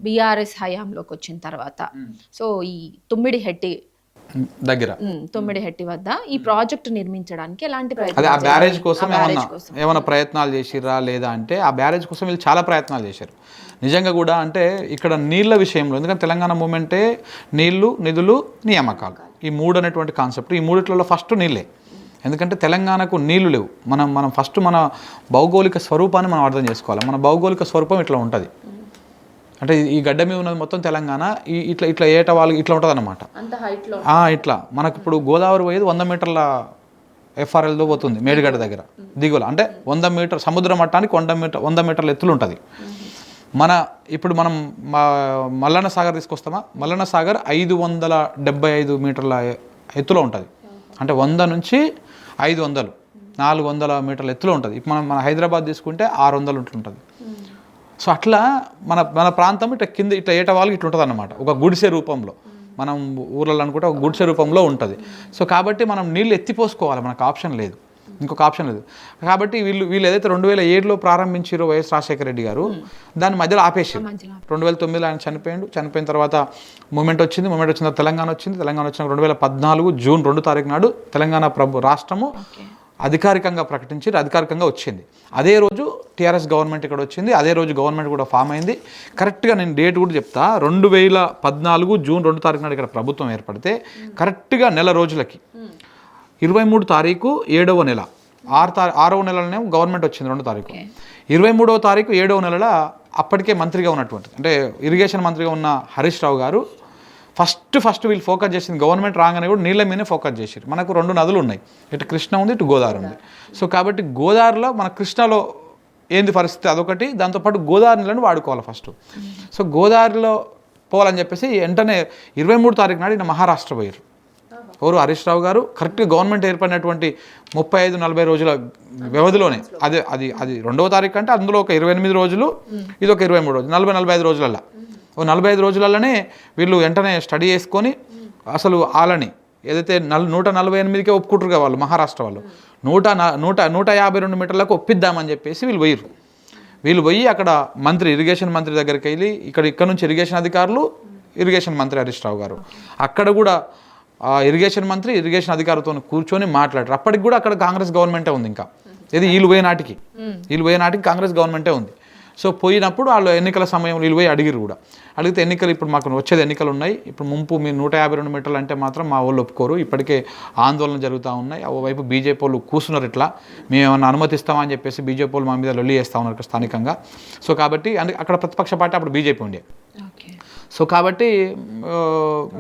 BRS హయాంలోకి వచ్చిన తర్వాత so ఈ తుమ్మిడిహెట్టి దగ్గర తుమ్మిడిహెట్టి వద్ద ఈ ప్రాజెక్ట్ నిర్మించడానికి ఎలాంటి అదే ఆ బ్యారేజ్ కోసం ఏమైనా ప్రయత్నాలు చేసిరా లేదా అంటే ఆ బ్యారేజ్ కోసం వీళ్ళు చాలా ప్రయత్నాలు చేశారు నిజంగా కూడా. అంటే ఇక్కడ నీళ్ళ విషయంలో ఎందుకంటే తెలంగాణ మూమెంటే నీళ్లు, నిధులు, నియామకాలు ఈ మూడు అనేటువంటి కాన్సెప్ట్. ఈ మూడిట్లలో ఫస్ట్ నీళ్ళే. ఎందుకంటే తెలంగాణకు నీళ్లు లేవు. మనం ఫస్ట్ మన భౌగోళిక స్వరూపాన్ని మనం అర్థం చేసుకోవాలి. మన భౌగోళిక స్వరూపం ఇట్లా ఉంటుంది. అంటే ఈ గడ్డ మీద ఉన్నది మొత్తం తెలంగాణ. ఇట్లా ఇట్లా ఏట వాళ్ళు ఇట్లా ఉంటుంది అన్నమాట. ఇట్లా మనకు ఇప్పుడు గోదావరి పోయేది 100 మీటర్ల ఎఫ్ఆర్ఎల్తో పోతుంది మేడిగడ్డ దగ్గర దిగువల. అంటే 100 మీటర్ సముద్ర మట్టానికి 100 మీటర్ల ఎత్తులు ఉంటుంది. ఇప్పుడు మనం మల్లన్న సాగర్ తీసుకొస్తామా, మల్లన్న సాగర్ 575 మీటర్ల ఎత్తులో ఉంటుంది. అంటే 100 నుంచి 500 400 మీటర్ల ఎత్తులో ఉంటుంది. ఇప్పుడు మన హైదరాబాద్ తీసుకుంటే 600 ఉంటుంది. సో అట్లా మన ప్రాంతం ఇట్లా కింద ఇట్లా ఏట వాళ్ళకి ఇట్లా ఉంటుంది అన్నమాట. ఒక గుడిసె రూపంలో మనం ఊర్లలో అనుకుంటే ఒక గుడిసె రూపంలో ఉంటుంది. సో కాబట్టి మనం నీళ్ళు ఎత్తిపోసుకోవాలి, మనకు ఆప్షన్ లేదు, ఇంకొక ఆప్షన్ లేదు. కాబట్టి వీళ్ళు ఏదైతే 2007లో ప్రారంభించారో వైఎస్ రాజశేఖర రెడ్డి గారు దాన్ని మధ్యలో ఆపేసారు. 2009లో ఆయన చనిపోయిన తర్వాత మూమెంట్ వచ్చింది. మూమెంట్ వచ్చిన తెలంగాణ వచ్చింది. తెలంగాణ వచ్చిన 2014 జూన్ 2 తారీఖు నాడు తెలంగాణ రాష్ట్రము అధికారికంగా ప్రకటించి అధికారికంగా వచ్చింది. అదే రోజు టీఆర్ఎస్ గవర్నమెంట్ ఇక్కడ వచ్చింది. అదే రోజు గవర్నమెంట్ కూడా ఫామ్ అయింది. కరెక్ట్గా నేను డేట్ కూడా చెప్తా. 2014 జూన్ 2 తారీఖు నాడు ఇక్కడ ప్రభుత్వం ఏర్పడితే కరెక్ట్గా నెల రోజులకి 23 తారీఖు 7వ నెల 6వ నెలలోనే గవర్నమెంట్ వచ్చింది. 2 తారీఖు 23వ తారీఖు 7వ నెలల అప్పటికే మంత్రిగా ఉన్నటువంటి అంటే ఇరిగేషన్ మంత్రిగా ఉన్న హరీష్ రావు గారు ఫస్ట్ వీళ్ళు ఫోకస్ చేసింది గవర్నమెంట్ రాగానే కూడా నీళ్ళ మీదనే ఫోకస్ చేశారు. మనకు 2 నదులు ఉన్నాయి, ఇటు కృష్ణ ఉంది, ఇటు గోదావరి ఉంది. సో కాబట్టి గోదావరిలో మన కృష్ణలో ఏంది పరిస్థితి అదొకటి, దాంతోపాటు గోదావరి నీళ్ళని వాడుకోవాలి ఫస్ట్. సో గోదావరిలో పోవాలని చెప్పేసి వెంటనే 23 తారీఖు నాడు ఈయన మహారాష్ట్ర పోయారు. ఎవరు? హరీష్ రావు గారు. కరెక్ట్గా గవర్నమెంట్ ఏర్పడినటువంటి 35-40 రోజుల వ్యవధిలోనే అది 2వ తారీఖు అంటే అందులో ఒక 28 రోజులు, ఇది ఒక 23 రోజులు, 40-45 రోజులల్లో 45 రోజులలోనే వీళ్ళు వెంటనే స్టడీ చేసుకొని అసలు వాళ్ళని ఏదైతే 148కే ఒప్పుకుంటారు కదా వాళ్ళు మహారాష్ట్ర వాళ్ళు 152 మీటర్లకు ఒప్పిద్దామని చెప్పేసి వీళ్ళు పోయి అక్కడ ఇరిగేషన్ మంత్రి దగ్గరికి వెళ్ళి ఇక్కడ నుంచి ఇరిగేషన్ అధికారులు, ఇరిగేషన్ మంత్రి హరీష్ రావు గారు అక్కడ కూడా ఇరిగేషన్ మంత్రి ఇరిగేషన్ అధికారులతో కూర్చొని మాట్లాడారు. అప్పటికి కూడా అక్కడ కాంగ్రెస్ గవర్నమెంటే ఉంది. ఇంకా ఇది వీళ్ళు పోయే నాటికి కాంగ్రెస్ గవర్నమెంటే ఉంది. సో పోయినప్పుడు వాళ్ళు ఎన్నికల సమయంలో వీళ్ళు పోయి అడిగితే ఎన్నికలు ఇప్పుడు మాకు వచ్చేది ఎన్నికలు ఉన్నాయి, ఇప్పుడు ముంపు మీరు 152 మీటర్లు అంటే మాత్రం మా వాళ్ళు ఒప్పుకోరు, ఇప్పటికే ఆందోళన జరుగుతూ ఉన్నాయి, ఓవైపు బీజేపీ వాళ్ళు కూర్చున్నారు, ఇట్లా మేము ఏమన్నా అనుమతిస్తామని చెప్పేసి బీజేపీ వాళ్ళు మా మీద లొల్లి చేస్తూ ఉన్నారు స్థానికంగా. సో కాబట్టి అక్కడ ప్రతిపక్ష పార్టీ అప్పుడు బీజేపీ ఉండే. సో కాబట్టి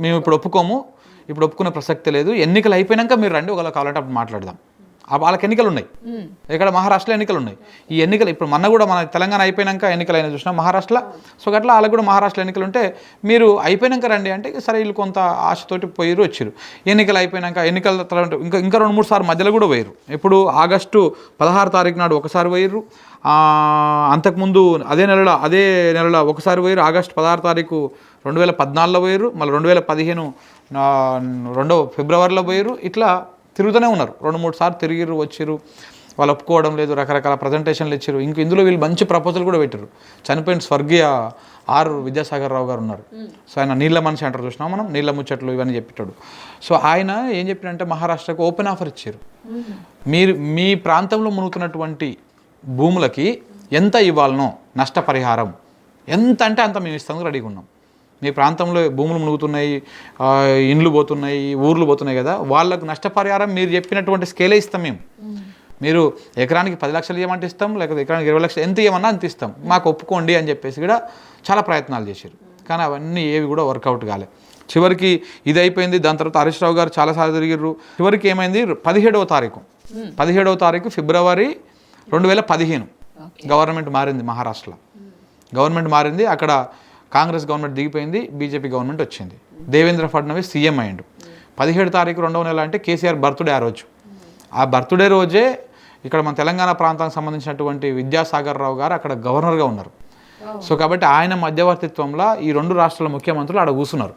మేము ఇప్పుడు ఒప్పుకునే ప్రసక్తి లేదు, ఎన్నికలు అయిపోయినాక మీరు రండి, ఒకవేళ కావాలంటే అప్పుడు మాట్లాడదాం. వాళ్ళకి ఎన్నికలు ఉన్నాయి, ఇక్కడ మహారాష్ట్రలో ఎన్నికలు ఉన్నాయి. ఈ ఎన్నికలు ఇప్పుడు కూడా మన తెలంగాణ అయిపోయినాక ఎన్నికలు అయినా చూసినా మహారాష్ట్రలో. సో అట్లా వాళ్ళకి కూడా మహారాష్ట్రలో ఎన్నికలు ఉంటే మీరు అయిపోయినాక రండి అంటే సరే వీళ్ళు కొంత ఆశతోటి వచ్చారు. ఎన్నికలు అయిపోయినాక ఎన్నికల తర్వాత ఇంకా 2-3 సార్లు మధ్యలో కూడా పోయారు. ఇప్పుడు ఆగస్టు 16 తారీఖు నాడు ఒకసారి పోయారు, అంతకుముందు అదే నెలలో ఒకసారి పోయారు, ఆగస్టు 16 తారీఖు 2014లో పోయారు, మళ్ళీ 2015 2వ ఫిబ్రవరిలో పోయారు. ఇట్లా తిరుగుతూనే ఉన్నారు. 2-3 సార్లు తిరిగిరు, వచ్చారు, వాళ్ళు ఒప్పుకోవడం లేదు, రకరకాల ప్రజెంటేషన్లు ఇచ్చారు. ఇందులో వీళ్ళు మంచి ప్రపోజల్ కూడా పెట్టారు. చనిపోయిన స్వర్గీయ ఆర్ విద్యాసాగర్ రావు గారు ఉన్నారు. సో ఆయన నీళ్ళ మనిషి అంటారు, చూసినాం మనం, నీళ్ళ ముచ్చట్లు ఇవన్నీ చెప్పేటాడు. సో ఆయన ఏం చెప్పారంటే మహారాష్ట్రకు ఓపెన్ ఆఫర్ ఇచ్చారు. మీ ప్రాంతంలో మునుగుతున్నటువంటి భూములకి ఎంత ఇవ్వాలనో నష్టపరిహారం ఎంత అంటే అంత మేము ఇస్తాము, రెడీగా ఉన్నాం. మీ ప్రాంతంలో భూములు మునుగుతున్నాయి, ఇండ్లు పోతున్నాయి, ఊర్లు పోతున్నాయి కదా, వాళ్ళకు నష్టపరిహారం మీరు చెప్పినటువంటి స్కేలే ఇస్తాం మేము. మీరు ఎకరానికి 10 లక్షలు ఇవ్వమంటే ఇస్తాం, లేకపోతే ఎకరానికి 20 లక్షలు ఎంత ఇవ్వమన్నా అంత ఇస్తాం, మాకు ఒప్పుకోండి అని చెప్పేసి కూడా చాలా ప్రయత్నాలు చేశారు. కానీ అవన్నీ ఏవి కూడా వర్కౌట్ కాలే. చివరికి ఇది అయిపోయింది. దాని తర్వాత హరీష్ రావు గారు చాలాసార్లు తిరిగారు. చివరికి ఏమైంది, 17వ తారీఖు ఫిబ్రవరి 2015 గవర్నమెంట్ మారింది. మహారాష్ట్రలో గవర్నమెంట్ మారింది. అక్కడ కాంగ్రెస్ గవర్నమెంట్ దిగిపోయింది, బీజేపీ గవర్నమెంట్ వచ్చింది. దేవేంద్ర ఫడ్నవీస్ సీఎం అయ్యిండు. 17 తారీఖు 2వ నెల అంటే కేసీఆర్ బర్త్డే ఆ రోజు. ఆ బర్త్డే రోజే ఇక్కడ మన తెలంగాణ ప్రాంతానికి సంబంధించినటువంటి విద్యాసాగర్ రావు గారు అక్కడ గవర్నర్గా ఉన్నారు. సో కాబట్టి ఆయన మధ్యవర్తిత్వంలో ఈ 2 రాష్ట్రాల ముఖ్యమంత్రులు ఆడ కూర్చున్నారు.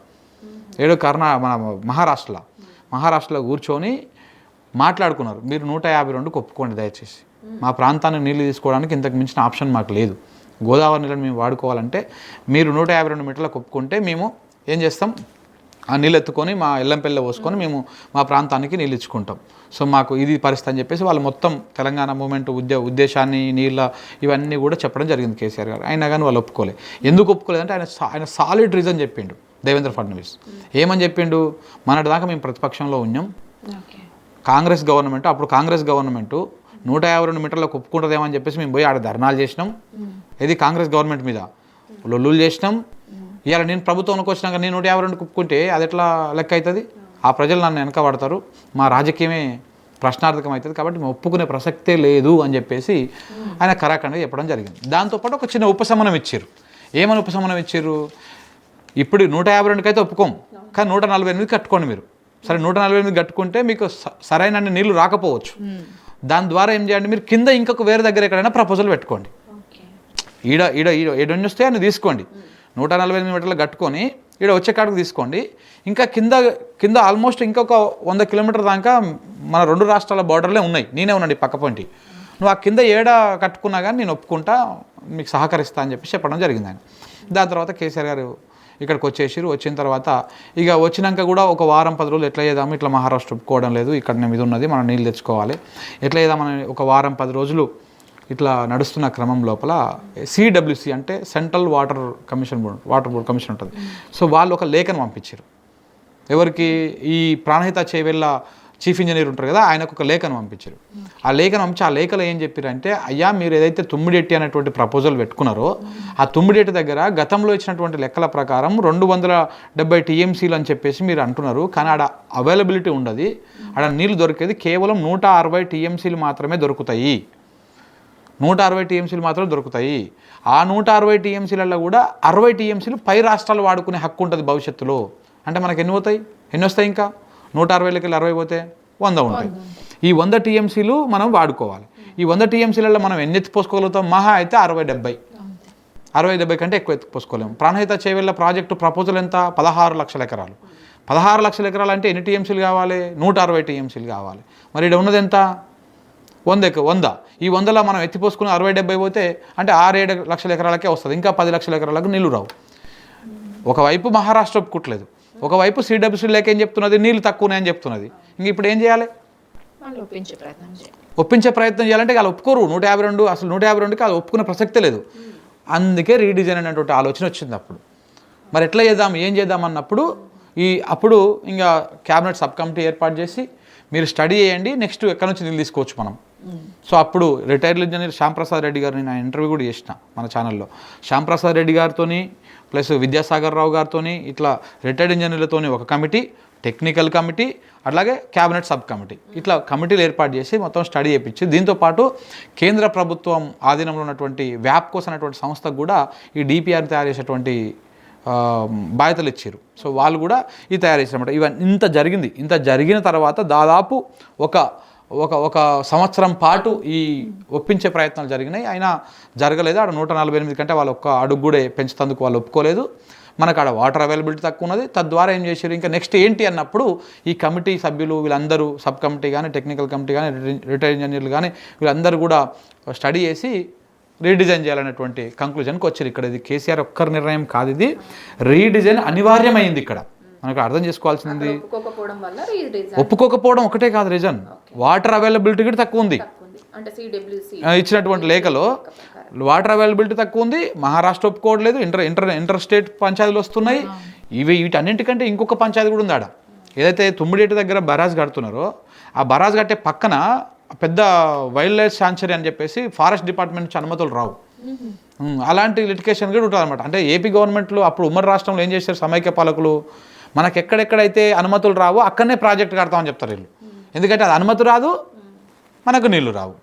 మన మహారాష్ట్రలో కూర్చొని మాట్లాడుకున్నారు. మీరు 152కు ఒప్పుకోండి దయచేసి, మా ప్రాంతానికి నీళ్ళు తీసుకోవడానికి ఇంతకు మించిన ఆప్షన్ మాకు లేదు, గోదావరి నీళ్ళని మేము వాడుకోవాలంటే మీరు 152 మీటర్లకు ఒప్పుకుంటే మేము ఏం చేస్తాం, ఆ నీళ్ళు ఎత్తుకొని మా ఎల్లంపల్లిలో పోసుకొని మేము మా ప్రాంతానికి నీళ్ళు ఇచ్చుకుంటాం. సో మాకు ఇది పరిస్థితి అని చెప్పేసి వాళ్ళు మొత్తం తెలంగాణ మూమెంట్ ఉద్దేశాన్ని నీళ్ళ ఇవన్నీ కూడా చెప్పడం జరిగింది కేసీఆర్ గారు. అయినా కానీ వాళ్ళు ఒప్పుకోలేదు. ఎందుకు ఒప్పుకోలేదంటే ఆయన సాలిడ్ రీజన్ చెప్పిండు దేవేంద్ర ఫడ్నవీస్. ఏమని చెప్పిండు, మొన్నటి దాకా మేము ప్రతిపక్షంలో ఉన్నాం, కాంగ్రెస్ గవర్నమెంట్, అప్పుడు కాంగ్రెస్ గవర్నమెంట్ 152 మీటర్లకు ఒప్పుకుంటుందేమో అని చెప్పేసి మేము పోయి ఆడ ధర్నాలు చేసినాం, ఇది కాంగ్రెస్ గవర్నమెంట్ మీద లొల్లులు చేసినాం. ఇవాళ నేను ప్రభుత్వంలోకి వచ్చినాక నేను 152 ఒప్పుకుంటే అది ఎట్లా లెక్క అవుతుంది, ఆ ప్రజలు నన్ను వెనక పడతారు, మా రాజకీయమే ప్రశ్నార్థకం అవుతుంది, కాబట్టి మేము ఒప్పుకునే ప్రసక్తే లేదు అని చెప్పేసి ఆయన కరాఖండ్గా చెప్పడం జరిగింది. దాంతోపాటు ఒక చిన్న ఉపశమనం ఇచ్చారు. ఏమని ఉపశమనం ఇచ్చారు, ఇప్పుడు 152కి అయితే ఒప్పుకోం, కానీ 148 కట్టుకోండి మీరు. సరే 148 కట్టుకుంటే మీకు సరైన నీళ్లు రాకపోవచ్చు, దాని ద్వారా ఏం చేయండి, మీరు కింద ఇంకొక వేరే దగ్గర ఎక్కడైనా ప్రపోజల్ పెట్టుకోండి, ఈడ ఈడ ఈడ ఏడొన్ని వస్తే అని తీసుకోండి, 148 మీటర్లు కట్టుకొని ఈడ వచ్చే కాడికి తీసుకోండి. ఇంకా కింద ఆల్మోస్ట్ ఇంకొక 100 కిలోమీటర్ దాకా మన 2 రాష్ట్రాల బార్డర్లే ఉన్నాయి, నేనే ఉన్నాను పక్కపొంటి, నువ్వు ఆ కింద ఏడ కట్టుకున్నా కానీ నేను ఒప్పుకుంటా, మీకు సహకరిస్తా అని చెప్పి చెప్పడం జరిగింది ఆయన. దాని తర్వాత కేసీఆర్ గారు ఇక్కడికి వచ్చేసారు. వచ్చిన తర్వాత ఇక వచ్చినాక కూడా ఒక వారం 10 రోజులు ఎట్లా చేద్దాము, ఇట్లా మహారాష్ట్ర ఒప్పుకోవడం లేదు, ఇక్కడ మీద ఉన్నది మనం నీళ్ళు తెచ్చుకోవాలి, ఎట్లా చేద్దామని ఒక వారం 10 రోజులు ఇట్లా నడుస్తున్న క్రమం లోపల సిడబ్ల్యూసి అంటే సెంట్రల్ వాటర్ బోర్డ్ కమిషన్ ఉంటుంది. సో వాళ్ళు ఒక లేఖను పంపించారు. ఎవరికి, ఈ ప్రాణహిత చేవెళ్ళ చీఫ్ ఇంజనీర్ ఉంటారు కదా, ఆయనకు ఒక లేఖను పంపించారు. ఆ లేఖను పంపించి ఆ లేఖలో ఏం చెప్పారంటే, అయ్యా మీరు ఏదైతే తుమ్మిడెట్టి అనేటువంటి ప్రపోజల్ పెట్టుకున్నారో ఆ తుమ్మిడెట్టి దగ్గర గతంలో ఇచ్చినటువంటి లెక్కల ప్రకారం 270 టీఎంసీలు అని చెప్పేసి మీరు అంటున్నారు, కానీ ఆడ అవైలబిలిటీ ఉండదు, ఆడ నీళ్ళు దొరికేది కేవలం 160 టీఎంసీలు మాత్రమే దొరుకుతాయి, 160 టీఎంసీలు మాత్రమే దొరుకుతాయి. ఆ 160 టీఎంసీలలో కూడా 60 టీఎంసీలు పై రాష్ట్రాలు వాడుకునే హక్కు ఉంటుంది భవిష్యత్తులో. అంటే మనకు ఎన్ని వస్తాయి, ఇంకా 160 60 పోతే 100 ఉంటాయి. ఈ 100 టీఎంసీలు మనం వాడుకోవాలి. ఈ 100 టీఎంసీలలో మనం ఎన్ని ఎత్తిపోసుకోగలుగుతాం, మహా అయితే 60-70 కంటే ఎక్కువ ఎత్తిపోసుకోలేము. ప్రాణహిత చేవెళ్ళ ప్రాజెక్టు ప్రపోజల్ ఎంత, 16 లక్షల ఎకరాలు. 16 లక్షల ఎకరాలు అంటే ఎన్ని టీఎంసీలు కావాలి, 160 టీఎంసీలు కావాలి. మరి ఇక్కడ ఉన్నది ఎంత, 100. ఈ 100లో మనం ఎత్తిపోసుకుని 60-70 పోతే అంటే 6-7 లక్షల ఎకరాలకే వస్తుంది, ఇంకా 10 లక్షల ఎకరాలకు నీళ్ళు రావు. ఒకవైపు మహారాష్ట్ర ఒప్పుకోవట్లేదు, ఒకవైపు సిడబ్ల్యూసీ లేక ఏం చెప్తున్నది, నీళ్ళు తక్కువనే అని చెప్తున్నది. ఇంక ఇప్పుడు ఏం చేయాలి, ఒప్పించే ప్రయత్నం చేయాలంటే వాళ్ళు ఒప్పుకోరు. 152 అసలు 152కి అది ఒప్పుకునే ప్రసక్తే లేదు. అందుకే రీడిజైన్ అనేటువంటి ఆలోచన వచ్చింది అప్పుడు. మరి ఎట్లా చేద్దాం, ఏం చేద్దాం అన్నప్పుడు అప్పుడు ఇంకా క్యాబినెట్ సబ్ కమిటీ ఏర్పాటు చేసి మీరు స్టడీ చేయండి, నెక్స్ట్ ఎక్కడి నుంచి నీళ్ళు తీసుకోవచ్చు మనం. సో అప్పుడు రిటైర్డ్ ఇంజనీర్ శ్యాంప్రసాద్ రెడ్డి గారిని నేను ఇంటర్వ్యూ కూడా చేసిన మన ఛానల్లో. శ్యాంప్రసాద్ రెడ్డి గారితో ప్లస్ విద్యాసాగర్ రావు గారితో ఇట్లా రిటైర్డ్ ఇంజనీర్లతో ఒక కమిటీ, టెక్నికల్ కమిటీ, అట్లాగే క్యాబినెట్ సబ్ కమిటీ, ఇట్లా కమిటీలు ఏర్పాటు చేసి మొత్తం స్టడీ చేయించి దీంతోపాటు కేంద్ర ప్రభుత్వం ఆధీనంలో ఉన్నటువంటి వ్యాప్కోస్ అనేటువంటి సంస్థకు కూడా ఈ డిపిఆర్ తయారు చేసేటువంటి బాధ్యతలు ఇచ్చారు. సో వాళ్ళు కూడా ఇది తయారు చేశారన్నమాట. ఇవన్నీ ఇంత జరిగిన తర్వాత దాదాపు ఒక సంవత్సరం పాటు ఈ ఒప్పించే ప్రయత్నాలు జరిగినాయి, అయినా జరగలేదు. ఆడ 148 కంటే వాళ్ళు ఒక్క అడుగు కూడా పెంచుతందుకు వాళ్ళు ఒప్పుకోలేదు. మనకు ఆడ వాటర్ అవైలబిలిటీ తక్కువ ఉన్నది. తద్వారా ఏం చేశారు, ఇంకా నెక్స్ట్ ఏంటి అన్నప్పుడు ఈ కమిటీ సభ్యులు వీళ్ళందరూ సబ్ కమిటీ కానీ, టెక్నికల్ కమిటీ కానీ, రిటైర్డ్ ఇంజనీర్లు కానీ వీళ్ళందరూ కూడా స్టడీ చేసి రీడిజైన్ చేయాలనేటువంటి కంక్లూజన్కి వచ్చారు. ఇక్కడ ఇది కేసీఆర్ ఒక్కరి నిర్ణయం కాదు, ఇది రీడిజైన్ అనివార్యమైంది. ఇక్కడ మనకు అర్థం చేసుకోవాల్సింది, ఒప్పుకోకపోవడం ఒకటే కాదు రీజన్, వాటర్ అవైలబిలిటీ కూడా తక్కువ ఉంది. ఇచ్చినటువంటి లేఖలో వాటర్ అవైలబిలిటీ తక్కువ ఉంది, మహారాష్ట్ర ఒప్పుకోవట్లేదు, ఇంటర్ స్టేట్ పంచాయతీలు వస్తున్నాయి. వీటన్నింటికంటే ఇంకొక పంచాయతీ కూడా ఉంది ఆడ, ఏదైతే తుమ్మిడేటి దగ్గర బరాజ్ కడుతున్నారో ఆ బరాజ్ కట్టే పక్కన పెద్ద వైల్డ్ లైఫ్ శాంక్చురీ అని చెప్పేసి ఫారెస్ట్ డిపార్ట్మెంట్ నుంచి అనుమతులు రావు. అలాంటి లిటికేషన్ కూడా ఉంటుంది అనమాట. అంటే ఏపీ గవర్నమెంట్లో అప్పుడు ఉమ్మడి రాష్ట్రంలో ఏం చేశారు సమైక్య పాలకులు, మనకు ఎక్కడెక్కడైతే అనుమతులు రావో అక్కడనే ప్రాజెక్ట్ కడతామని చెప్తారు వీళ్ళు. ఎందుకంటే అది అనుమతి రాదు, మనకు నీళ్లు రావు.